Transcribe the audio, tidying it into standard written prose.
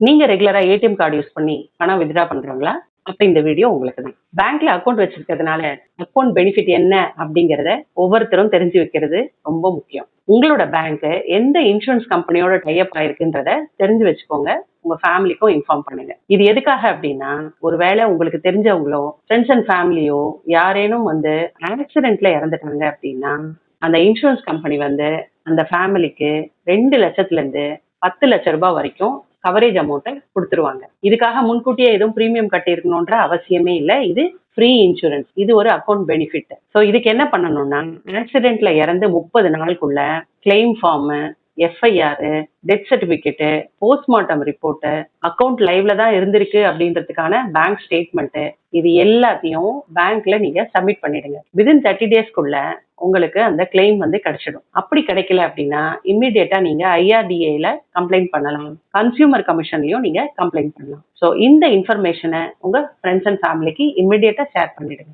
நீங்க ரெகுலரா ATM card use பண்ணி பணம் வித்ட்ரா பண்றீங்களா? அப்ப இந்த வீடியோ உங்களுக்கு தான். பேங்க்ல அக்கவுண்ட் வச்சிருக்கிறதுனால அக்கவுண்ட் பெனிஃபிட் என்ன அப்படிங்கிறத ஒவ்வொருத்தரும் தெரிஞ்சு வைக்கிறது ரொம்ப முக்கியம். உங்களோட பேங்க் எந்த இன்சூரன்ஸ் கம்பெனியோட டைப் ஆயிருக்குன்றத தெரிஞ்சு வச்சுக்கோங்க. உங்க ஃபேமிலிக்கும் இன்ஃபார்ம் பண்ணுங்க. இது எதுக்காக அப்படின்னா, ஒருவேளை உங்களுக்கு தெரிஞ்சவங்களோ, ஃப்ரெண்ட்ஸ் அண்ட் ஃபேமிலியோ யாரேனும் வந்து ஆக்சிடென்ட்ல இறந்துட்டாங்க அப்படின்னா, அந்த இன்சூரன்ஸ் கம்பெனி வந்து அந்த ஃபேமிலிக்கு 2,00,000 இருந்து 10,00,000 ரூபாய் வரைக்கும் கவரேஜ் அமௌண்ட்டை குடுத்துருவாங்க. இதுக்காக முன்கூட்டியே எதுவும் பிரீமியம் கட்டியிருக்கணுன்ற அவசியமே இல்ல. இது ஃப்ரீ இன்சூரன்ஸ். இது ஒரு அக்கவுண்ட் பெனிஃபிட். ஸோ இதுக்கு என்ன பண்ணணும்னா, ஆக்சிடென்ட்ல இறந்து 30 நாளுக்குள்ள claim form, FIR, death certificate, postmortem report, account லைவ்ல தான் இருந்திருக்கு அப்படின்றதுக்கான பேங்க் ஸ்டேட்மெண்ட், இது எல்லாத்தையும் பேங்க்ல நீங்க சப்மிட் பண்ணிடுங்க. வித்தின் 30 டேஸ்க்குள்ள உங்களுக்கு அந்த கிளைம் வந்து கிடைச்சிடும். அப்படி கிடைக்கல அப்படின்னா இம்மிடியேட்டா நீங்க ஐஆர்டிஏல கம்ப்ளைண்ட் பண்ணலாம். கன்சியூமர் கமிஷன்லயும் நீங்க கம்ப்ளைண்ட் பண்ணலாம். ஸோ இந்த இன்ஃபர்மேஷனை உங்க ஃப்ரெண்ட்ஸ் அண்ட் ஃபேமிலிக்கு இம்மிடியேட்டா ஷேர் பண்ணிடுங்க.